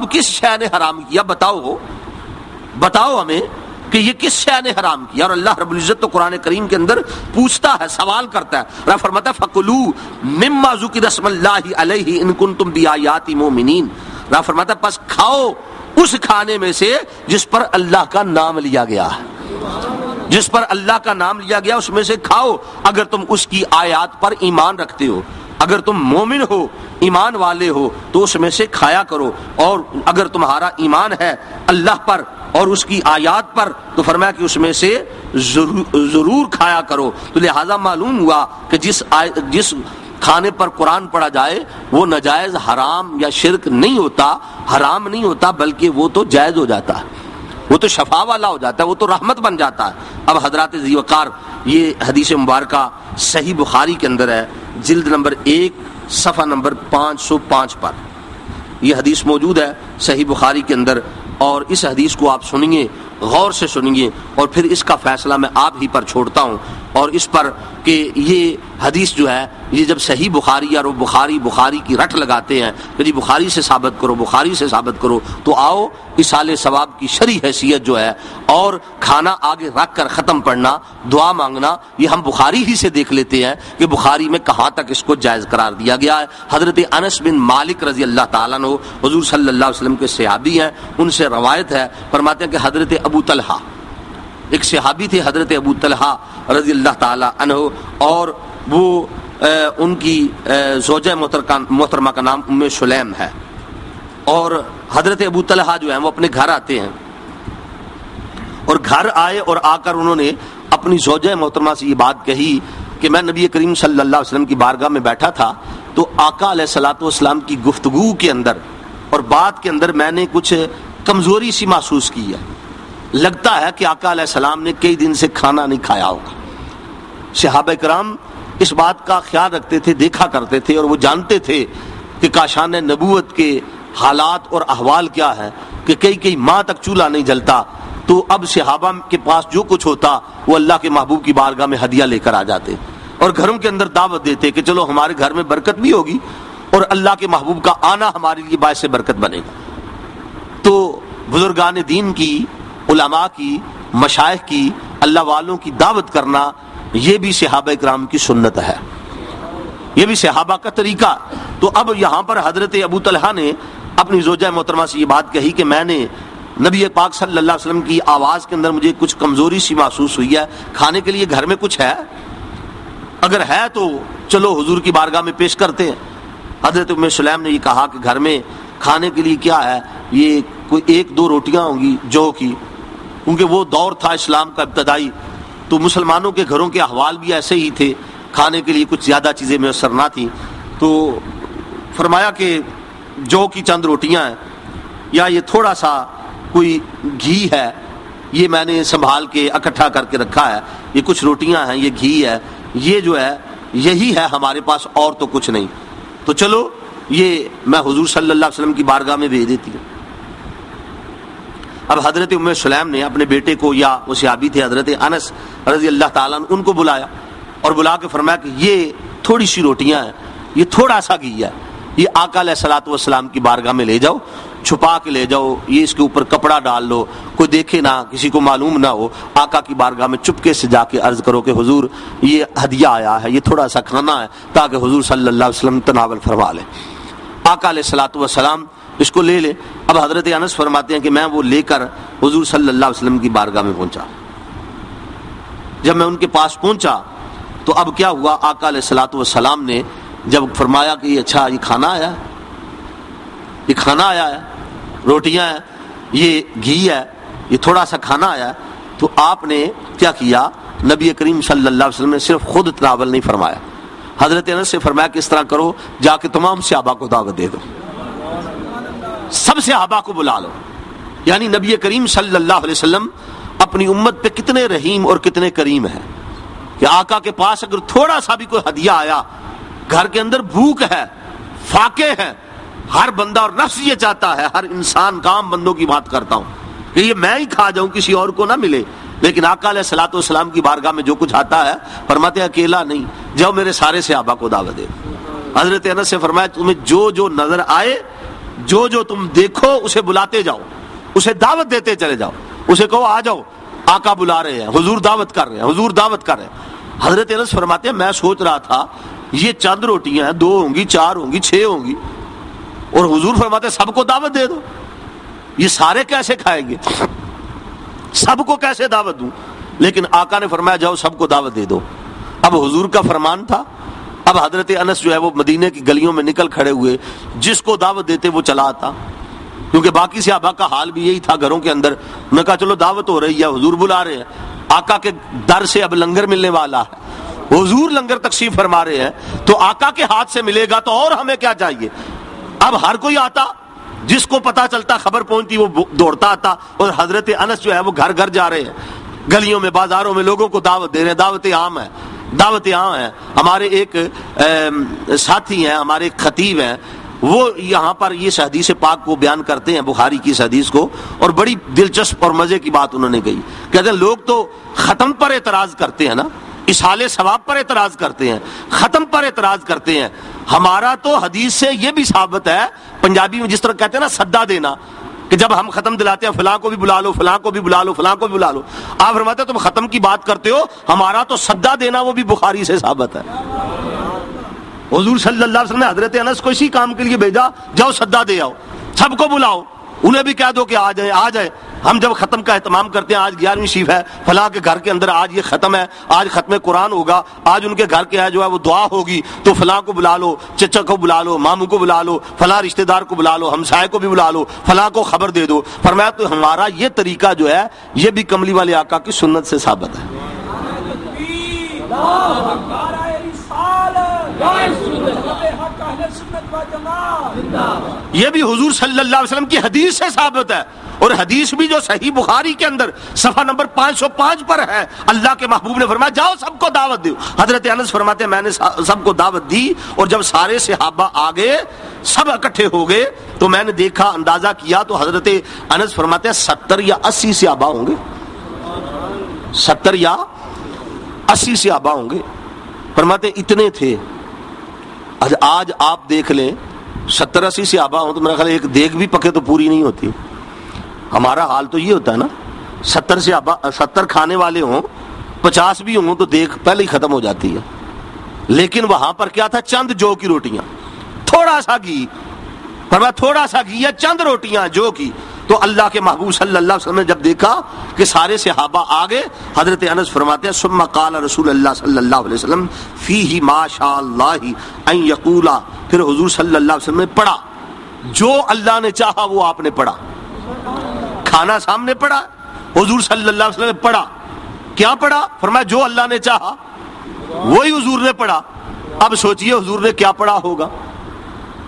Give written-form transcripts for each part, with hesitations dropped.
اب کس شے نے حرام کیا؟ بتاؤ ہمیں کہ یہ کس شے نے حرام کیا؟ اور اللہ رب العزت تو قرآن کریم کے اندر پوچھتا ہے، سوال کرتا ہے، اللہ فرماتا ہے فَكُلُوا مِمَّا ذُكِرَ اسْمُ اللَّهِ عَلَيْهِ إِن كُنتُم بِآيَاتِ مُؤْمِنِينَ۔ اللہ فرماتا ہے پس کھاؤ اس کھانے میں سے جس پر اللہ کا نام لیا گیا ہے، جس پر اللہ کا نام لیا گیا اس میں سے کھاؤ، اگر تم اس کی آیات پر ایمان رکھتے ہو، اگر تم مومن ہو، ایمان والے ہو تو اس میں سے کھایا کرو، اور اگر تمہارا ایمان ہے اللہ پر اور اس کی آیات پر تو فرمایا کہ اس میں سے ضرور کھایا کرو۔ تو لہذا معلوم ہوا کہ جس کھانے پر قرآن پڑھا جائے وہ ناجائز، حرام یا شرک نہیں ہوتا، حرام نہیں ہوتا، بلکہ وہ تو جائز ہو جاتا ہے، وہ تو شفا والا ہو جاتا ہے، وہ تو رحمت بن جاتا ہے۔ اب حضرات ذی وقار یہ حدیث مبارکہ صحیح بخاری کے اندر ہے، جلد نمبر 1 صفحہ نمبر 505 پر یہ حدیث موجود ہے صحیح بخاری کے اندر، اور اس حدیث کو آپ سنیے، غور سے سنیے، اور پھر اس کا فیصلہ میں آپ ہی پر چھوڑتا ہوں، اور اس پر کہ یہ حدیث جو ہے یہ جب صحیح بخاری اور بخاری کی رٹ لگاتے ہیں کہ جی بخاری سے ثابت کرو، تو آؤ اصال ثواب کی شرعی حیثیت جو ہے اور کھانا آگے رکھ کر ختم پڑھنا، دعا مانگنا، یہ ہم بخاری ہی سے دیکھ لیتے ہیں کہ بخاری میں کہاں تک اس کو جائز قرار دیا گیا ہے۔ حضرت انس بن مالک رضی اللہ تعالیٰ عنہ حضور صلی اللہ علیہ وسلم کے صحابی ہیں، ان سے روایت ہے، فرماتے ہیں کہ حضرت ابو طلحہ ایک صحابی تھے، حضرت ابو طلحہ رضی اللہ تعالی عنہ، اور وہ ان کی زوجہ محترمہ کا نام ام سلیم ہے، اور حضرت ابو طلحہ جو ہیں وہ اپنے گھر آتے ہیں، اور گھر آئے اور آ کر انہوں نے اپنی زوجہ محترمہ سے یہ بات کہی کہ میں نبی کریم صلی اللہ علیہ وسلم کی بارگاہ میں بیٹھا تھا تو آقا علیہ الصلوۃ والسلام کی گفتگو کے اندر اور بات کے اندر میں نے کچھ کمزوری سی محسوس کی ہے، لگتا ہے کہ آقا علیہ السلام نے کئی دن سے کھانا نہیں کھایا ہوگا۔ صحابہ کرام اس بات کا خیال رکھتے تھے، دیکھا کرتے تھے، اور وہ جانتے تھے کہ کاشان نبوت کے حالات اور احوال کیا ہے کہ کئی ماہ تک چولہا نہیں جلتا، تو اب صحابہ کے پاس جو کچھ ہوتا وہ اللہ کے محبوب کی بارگاہ میں ہدیہ لے کر آ جاتے اور گھروں کے اندر دعوت دیتے کہ چلو ہمارے گھر میں برکت بھی ہوگی اور اللہ کے محبوب کا آنا ہمارے لیے باعث برکت بنے گا۔ تو بزرگان دین کی، علماء کی، مشائخ کی، اللہ والوں کی دعوت کرنا یہ بھی صحابہ کرام کی سنت ہے، یہ بھی صحابہ کا طریقہ۔ تو اب یہاں پر حضرت ابو طلحہ نے اپنی زوجہ محترمہ سے یہ بات کہی کہ میں نے نبی پاک صلی اللہ علیہ وسلم کی آواز کے اندر مجھے کچھ کمزوری سی محسوس ہوئی ہے، کھانے کے لیے گھر میں کچھ ہے؟ اگر ہے تو چلو حضور کی بارگاہ میں پیش کرتے ہیں۔ حضرت ام سلیم نے یہ کہا کہ گھر میں کھانے کے لیے کیا ہے، یہ کوئی 1-2 روٹیاں ہوں گی جو کی، کیونکہ وہ دور تھا اسلام کا ابتدائی، تو مسلمانوں کے گھروں کے احوال بھی ایسے ہی تھے، کھانے کے لیے کچھ زیادہ چیزیں میسر نہ تھیں۔ تو فرمایا کہ جو کی چند روٹیاں ہیں، یا یہ تھوڑا سا کوئی گھی ہے، یہ میں نے سنبھال کے اکٹھا کر کے رکھا ہے، یہ کچھ روٹیاں ہیں، یہ گھی ہے، یہ جو ہے یہی ہے ہمارے پاس، اور تو کچھ نہیں، تو چلو یہ میں حضور صلی اللہ علیہ وسلم کی بارگاہ میں بھیج دیتی ہوں۔ اب حضرت ام سلیم نے اپنے بیٹے کو، یا وہ صحابی تھے حضرت انس رضی اللہ تعالیٰ عنہ، ان کو بلایا اور بلا کے فرمایا کہ یہ تھوڑی سی روٹیاں ہیں، یہ تھوڑا سا گھی ہے، یہ آقا علیہ الصلوۃ والسلام کی بارگاہ میں لے جاؤ، چھپا کے لے جاؤ، یہ اس کے اوپر کپڑا ڈال لو، کوئی دیکھے نہ، کسی کو معلوم نہ ہو، آقا کی بارگاہ میں چپکے سے جا کے عرض کرو کہ حضور یہ ہدیہ آیا ہے، یہ تھوڑا سا کھانا ہے، تاکہ حضور صلی اللہ علیہ وسلم تناول فرما لیں۔ آقا علیہ الصلوۃ والسلام اس کو لے لے۔ اب حضرت انس فرماتے ہیں کہ میں وہ لے کر حضور صلی اللہ علیہ وسلم کی بارگاہ میں پہنچا۔ جب میں ان کے پاس پہنچا تو اب کیا ہوا، آقا علیہ الصلوۃ والسلام نے جب فرمایا کہ اچھا یہ کھانا آیا ہے، یہ کھانا آیا ہے، روٹیاں ہیں، یہ گھی ہے، یہ تھوڑا سا کھانا آیا ہے، تو آپ نے کیا کیا، نبی کریم صلی اللہ علیہ وسلم نے صرف خود تناول نہیں فرمایا، حضرت انس سے فرمایا کہ اس طرح کرو، جا کے تمام صحابہ کو دعوت دے دو، سب صحابہ کو بلا لو۔ یعنی نبی کریم صلی اللہ علیہ وسلم اپنی امت پہ کتنے رحیم اور کتنے کریم ہیں کہ آقا کے پاس اگر تھوڑا سا بھی کوئی ہدیہ آیا، گھر کے اندر بھوک ہے، فاقے ہے، ہر بندہ اور نفس یہ چاہتا ہے، ہر انسان کا، عام بندوں کی بات کرتا ہوں کہ یہ میں ہی کھا جاؤں، کسی اور کو نہ ملے، لیکن آقا علیہ الصلوۃ والسلام کی بارگاہ میں جو کچھ آتا ہے، فرماتے ہیں اکیلا نہیں، جاؤ میرے سارے صحابہ کو دعوت دے۔ حضرت انس سے فرمایا تمہیں جو جو نظر آئے جو جو تم دیکھو اسے بلاتے جاؤ، اسے دعوت دیتے چلے جاؤ، اسے کہو آ جاؤ، آقا بلا رہے ہیں، حضور دعوت کر رہے ہیں، حضور دعوت کر رہے ہیں۔ حضرت انس فرماتے ہیں میں سوچ رہا تھا یہ چند روٹیاں ہیں، 2 ہوں گی، 4 ہوں گی، 6 ہوں گی، اور حضور فرماتے ہیں سب کو دعوت دے دو، یہ سارے کیسے کھائیں گے، سب کو کیسے دعوت دوں؟ لیکن آقا نے فرمایا جاؤ سب کو دعوت دے دو۔ اب حضور کا فرمان تھا، اب حضرت انس جو ہے وہ مدینے کی گلیوں میں نکل کھڑے ہوئے، جس کو دعوت دیتے وہ چلا آتا، کیونکہ باقی صحابہ کا حال بھی یہی تھا گھروں کے اندر۔ انہوں نے کہا چلو دعوت ہو رہی ہے، حضور بلا رہے ہیں، آقا کے در سے اب لنگر ملنے والا ہے، حضور لنگر تقسیم فرما رہے ہیں، تو آقا کے ہاتھ سے ملے گا تو اور ہمیں کیا چاہیے؟ اب ہر کوئی آتا، جس کو پتا چلتا خبر پہنچتی وہ دوڑتا آتا، اور حضرت انس جو ہے وہ گھر گھر جا رہے ہیں، گلیوں میں بازاروں میں لوگوں کو دعوت دے رہے ہیں، دعوت عام ہے، دعوت عام ہے۔ ہمارے ایک ساتھی ہیں، ہمارے ایک خطیب ہیں، وہ یہاں پر یہ حدیث پاک کو بیان کرتے ہیں، بخاری کی اس حدیث کو، اور بڑی دلچسپ اور مزے کی بات انہوں نے کہی، کہتے ہیں لوگ تو ختم پر اعتراض کرتے ہیں نا، اصحال ثواب پر اعتراض کرتے ہیں، ختم پر اعتراض کرتے ہیں، ہمارا تو حدیث سے یہ بھی ثابت ہے، پنجابی میں جس طرح کہتے ہیں نا سدا دینا، کہ جب ہم ختم دلاتے ہیں فلاں کو بھی بلا لو، فلاں کو بھی بلا لو، فلاں کو بھی بلا لو، آپ فرماتے ہیں تم ختم کی بات کرتے ہو، ہمارا تو سدا دینا وہ بھی بخاری سے ثابت ہے۔ حضور صلی اللہ علیہ وسلم نے حضرت انس کو اسی کام کے لیے بھیجا، جاؤ سدا دے آؤ، سب کو بلاؤ، انہیں بھی کہہ دو کہ آ جائے آ جائے۔ ہم جب ختم کا اہتمام کرتے ہیں، آج 11ویں شیف ہے فلاں کے گھر کے اندر، آج یہ ختم ہے، آج ختم قرآن ہوگا، آج ان کے گھر کے ہے جو ہے وہ دعا ہوگی، تو فلاں کو بلا لو، چچا کو بلا لو، ماموں کو بلا لو، فلاں رشتہ دار کو بلا لو، ہمسائے کو بھی بلا لو، فلاں کو خبر دے دو۔ فرمایا تو ہمارا یہ طریقہ جو ہے یہ بھی کملی والے آقا کی سنت سے ثابت ہے۔ یہ بھی حضور صلی اللہ علیہ وسلم کی حدیث سے ثابت ہے، اور حدیث بھی جو صحیح بخاری کے اندر صفحہ نمبر 505 پر ہے، اللہ کے محبوب نے فرمایا جاؤ سب کو دعوت دو۔ حضرت انس فرماتے ہیں میں نے سب کو دعوت دی، اور جب سارے صحابہ آگے سب اکٹھے ہو گئے تو میں نے دیکھا، اندازہ کیا، تو حضرت انس فرماتے ہیں 70 یا 80 صحابہ ہوں گے، 70 یا 80 صحابہ ہوں گے۔ فرماتے اتنے تھے، آج آپ دیکھ لیں 70-80 صحابہ ہوں تو میرا خیال ایک دیگ بھی پکے تو پوری نہیں ہوتی۔ ہمارا حال تو یہ ہوتا ہے نا، 70 صحابہ، 70 کھانے والے ہوں، 50 بھی ہوں تو دیگ پہلے ہی ختم ہو جاتی ہے۔ لیکن وہاں پر کیا تھا؟ چند جو کی روٹیاں، تھوڑا سا گھی، فرمایا تھوڑا سا گھی یا چند روٹیاں جو کی۔ تو اللہ کے محبوب صلی اللہ علیہ وسلم نے جب دیکھا کہ سارے صحابہ آگے، حضرت انس فرماتے ہیں ثم قال رسول اللہ صلی اللہ علیہ وسلم فیہ ما شاء اللہ ان یقولا، پھر حضور صلی اللہ علیہ وسلم نے پڑھا جو اللہ نے چاہا وہ آپ نے پڑھا۔ کھانا سامنے پڑھا، حضور صلی اللہ علیہ وسلم نے پڑھا، کیا پڑھا؟ فرمایا جو اللہ نے چاہا وہی حضور نے پڑھا۔ اب سوچئے حضور نے کیا پڑھا ہوگا؟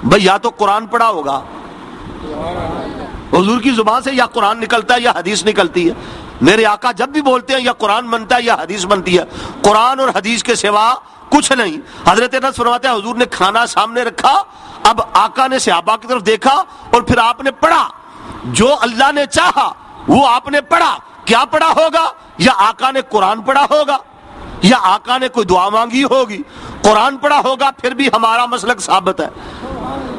بھئی یا تو قرآن پڑھا ہوگا، حضور کی زبان سے یا قرآن نکلتا ہے یا حدیث نکلتی ہے۔ میرے آقا جب بھی بولتے ہیں یا قرآن بنتا ہے یا حدیث بنتی ہے، قرآن اور حدیث کے سوا کچھ نہیں۔ حضرت انس فرماتے ہیں حضور نے کھانا سامنے رکھا، اب آقا نے صحابہ کی طرف دیکھا اور پھر آپ نے پڑھا جو اللہ نے چاہا وہ آپ نے پڑھا۔ کیا پڑھا ہوگا؟ یا آقا نے قرآن پڑھا ہوگا، یا آقا نے کوئی دعا مانگی ہوگی۔ قرآن پڑھا ہوگا پھر بھی ہمارا مسلک ثابت ہے،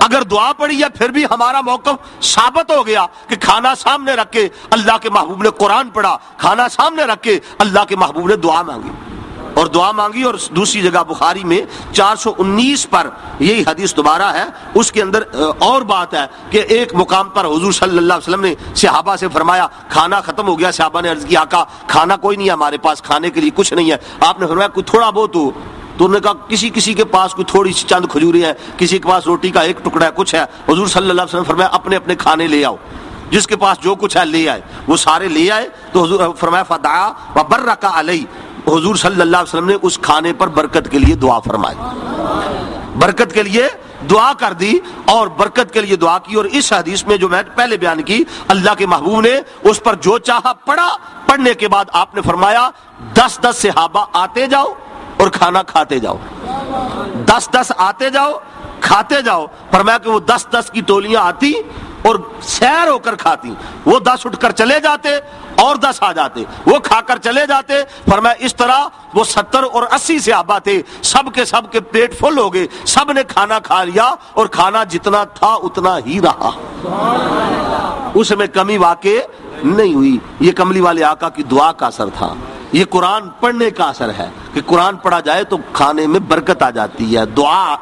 اگر دعا پڑھی ہے پھر بھی ہمارا موقف ثابت ہو گیا کہ کھانا سامنے رکھ کے اللہ کے محبوب نے قرآن پڑھا، کھانا سامنے رکھ کے اللہ کے محبوب نے دعا مانگی، اور دعا مانگی۔ اور دوسری جگہ بخاری میں 419 پر یہی حدیث دوبارہ ہے، اس کے اندر اور بات ہے کہ ایک مقام پر حضور صلی اللہ علیہ وسلم نے صحابہ سے فرمایا کھانا ختم ہو گیا، صحابہ نے عرض کی آقا کھانا کوئی نہیں ہے ہمارے پاس، کھانے کے لیے کچھ نہیں ہے۔ آپ نے فرمایا کوئی تھوڑا بہت ہو، تو انہوں نے کہا کسی کے پاس کوئی تھوڑی سی چند کھجوریں ہیں، کسی کے پاس روٹی کا ایک ٹکڑا ہے، کچھ ہے۔ حضور صلی اللہ علیہ وسلم فرمایا اپنے اپنے کھانے لے آؤ، جس کے پاس جو کچھ ہے لے آئے۔ وہ سارے لے آئے تو حضور فرمایا فدعا وبرک علیہ، حضور صلی اللہ علیہ وسلم نے اس کھانے پر برکت کے لیے دعا فرمائی، برکت کے لیے دعا کر دی اور برکت کے لیے دعا کی۔ اور اس حدیث میں جو میں پہلے بیان کی، اللہ کے محبوب نے اس پر جو چاہا پڑھا، پڑھنے کے بعد آپ نے فرمایا 10 صحابہ آتے جاؤ اور کھانا کھاتے جاؤ، 10 آتے جاؤ کھاتے جاؤ۔ فرمایا کہ وہ 10 کی ٹولیاں آتی اور سیر ہو کر کھاتی، وہ 10 اٹھ کر چلے جاتے اور 10 آ جاتے، وہ کھا کر چلے جاتے۔ فرمایا اس طرح وہ 70 اور 80 صحابہ تھے، سب کے پیٹ فل ہو گئے، سب نے کھانا کھا لیا اور کھانا جتنا تھا اتنا ہی رہا، اس میں کمی واقع نہیں ہوئی۔ یہ کملی والے آقا کی دعا کا اثر تھا، یہ قرآن پڑھنے کا اثر ہے کہ قرآن پڑھا جائے تو کھانے میں برکت آ جاتی ہے، دعا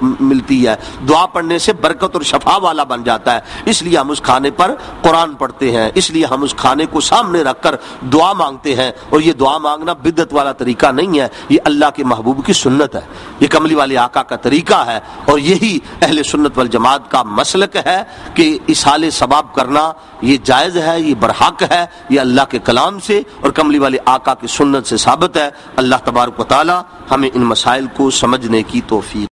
ملتی ہے، دعا پڑھنے سے برکت اور شفا والا بن جاتا ہے۔ اس لیے ہم اس کھانے پر قرآن پڑھتے ہیں، اس لیے ہم اس کھانے کو سامنے رکھ کر دعا مانگتے ہیں، اور یہ دعا مانگنا بدعت والا طریقہ نہیں ہے، یہ اللہ کے محبوب کی سنت ہے، یہ کملی والے آقا کا طریقہ ہے، اور یہی اہل سنت والجماعت کا مسلک ہے کہ اصحال ثواب کرنا یہ جائز ہے، یہ برحق ہے، یہ اللہ کے کلام سے اور کملی والے آقا کی سنت سے ثابت ہے۔ اللہ تبارک و تعالی ہمیں ان مسائل کو سمجھنے کی توفیق